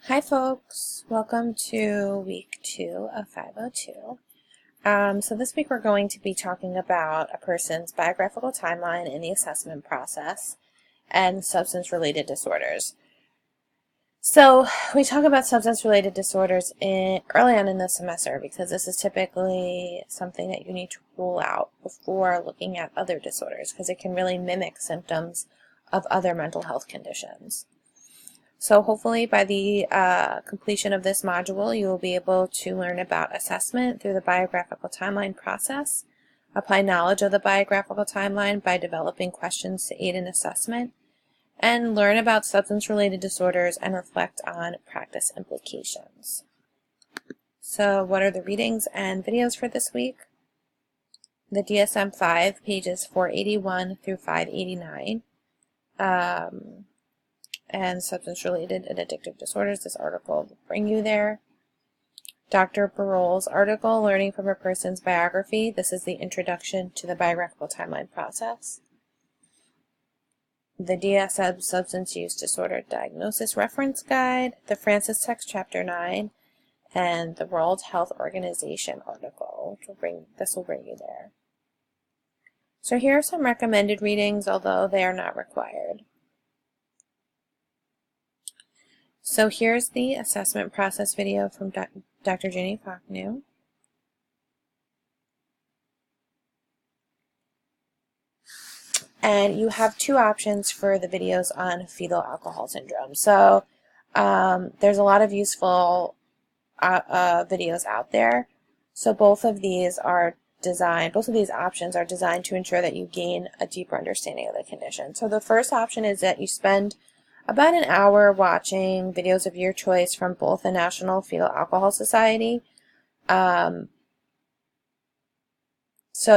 Hi folks, welcome to week 2 of 502. So this week we're going to be talking about a person's biographical timeline in the assessment process and substance-related disorders. So we talk about substance-related disorders early on in the semester because this is typically something that you need to rule out before looking at other disorders because it can really mimic symptoms of other mental health conditions. So hopefully by the completion of this module, you will be able to learn about assessment through the biographical timeline process, apply knowledge of the biographical timeline by developing questions to aid in assessment, and learn about substance-related disorders and reflect on practice implications. So what are the readings and videos for this week? The DSM-5, pages 481 through 589. And substance-related and addictive disorders. This article will bring you there. Dr. Barol's article, Learning from a Person's Biography. This is the introduction to the biographical timeline process. The DSM Substance Use Disorder Diagnosis Reference Guide, the Francis Text Chapter 9, and the World Health Organization article. This will bring you there. So here are some recommended readings, although they are not required. So here's the assessment process video from Dr. Ginny Fakhnu. And you have two options for the videos on fetal alcohol syndrome. So there's a lot of useful videos out there. So both of these options are designed to ensure that you gain a deeper understanding of the condition. So the first option is that you spend about an hour watching videos of your choice from both the National Fetal Alcohol Society. So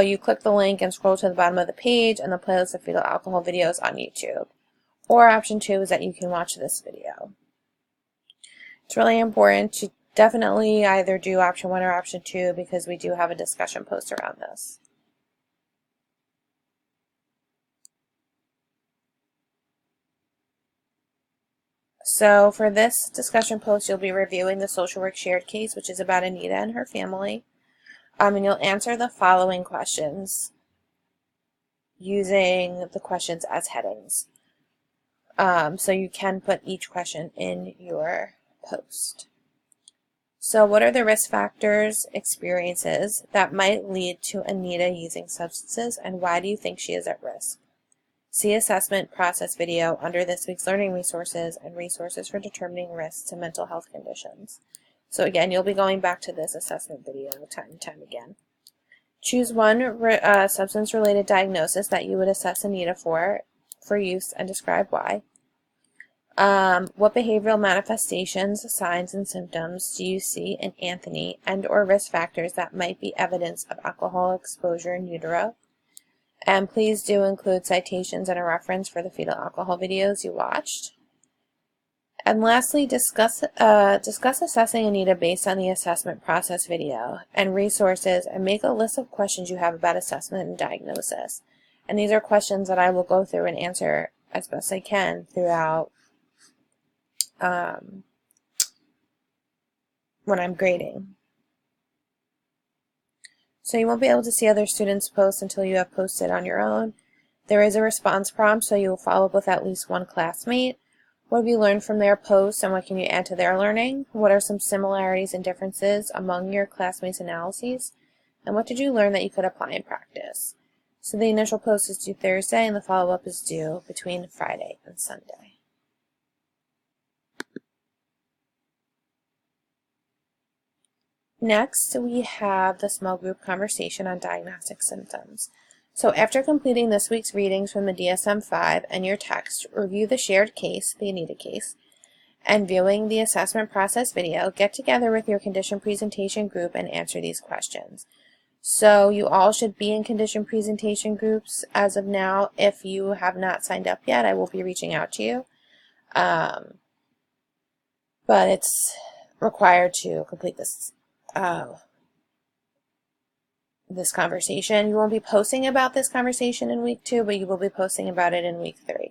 you click the link and scroll to the bottom of the page and the playlist of fetal alcohol videos on YouTube. Or option 2 is that you can watch this video. It's really important to definitely either do option 1 or option 2 because we do have a discussion post around this. So for this discussion post, you'll be reviewing the social work shared case, which is about Anita and her family. And you'll answer the following questions using the questions as headings. So you can put each question in your post. So what are the risk factors, experiences that might lead to Anita using substances, and why do you think she is at risk? See assessment process video under this week's learning resources and resources for determining risks to mental health conditions. So again, you'll be going back to this assessment video time and time again. Choose one substance-related diagnosis that you would assess Anita for use and describe why. What behavioral manifestations, signs, and symptoms do you see in Anthony and/or risk factors that might be evidence of alcohol exposure in utero? And please do include citations and a reference for the fetal alcohol videos you watched. And lastly, discuss assessing Anita based on the assessment process video and resources, and make a list of questions you have about assessment and diagnosis. And these are questions that I will go through and answer as best I can throughout when I'm grading. So you won't be able to see other students' posts until you have posted on your own. There is a response prompt, so you will follow up with at least one classmate. What have you learned from their posts, and what can you add to their learning? What are some similarities and differences among your classmates' analyses? And what did you learn that you could apply in practice? So the initial post is due Thursday, and the follow-up is due between Friday and Sunday. Next, we have the small group conversation on diagnostic symptoms. So after completing this week's readings from the DSM-5 and your text, review the shared case, the Anita case, and viewing the assessment process video, get together with your condition presentation group and answer these questions. So you all should be in condition presentation groups as of now. If you have not signed up yet, I will be reaching out to you. But it's required to complete this conversation. You won't be posting about this conversation in week 2, but you will be posting about it in week 3.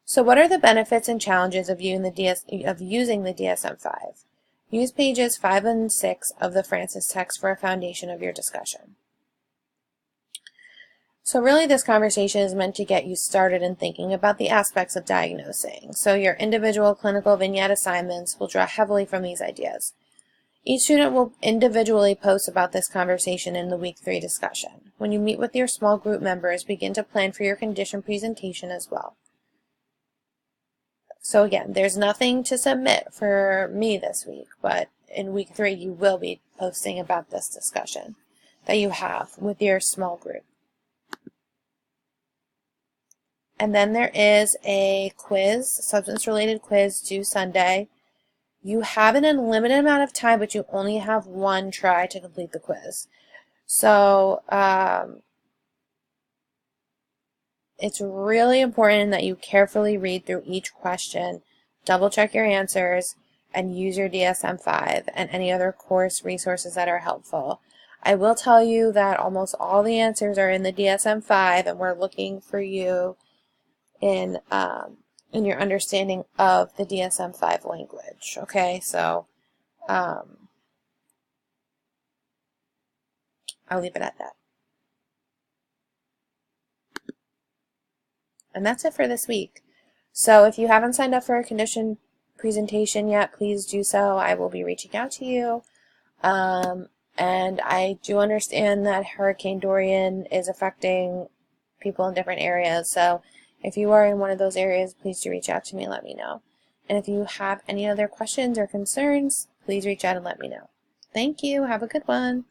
So what are the benefits and challenges of using the DSM-5? Use pages 5 and 6 of the Francis text for a foundation of your discussion. So really this conversation is meant to get you started in thinking about the aspects of diagnosing. So your individual clinical vignette assignments will draw heavily from these ideas. Each student will individually post about this conversation in the Week 3 discussion. When you meet with your small group members, begin to plan for your condition presentation as well. So again, there's nothing to submit for me this week, but in Week 3 you will be posting about this discussion that you have with your small group. And then there is a quiz, substance-related quiz due Sunday. You have an unlimited amount of time, but you only have one try to complete the quiz. So it's really important that you carefully read through each question, double check your answers, and use your DSM-5 and any other course resources that are helpful. I will tell you that almost all the answers are in the DSM-5, and we're looking for you in your understanding of the DSM-5 language. Okay, so I'll leave it at that. And that's it for this week. So if you haven't signed up for a condition presentation yet, please do so. I will be reaching out to you. And I do understand that Hurricane Dorian is affecting people in different areas. So if you are in one of those areas, please do reach out to me and let me know. And if you have any other questions or concerns, please reach out and let me know. Thank you. Have a good one.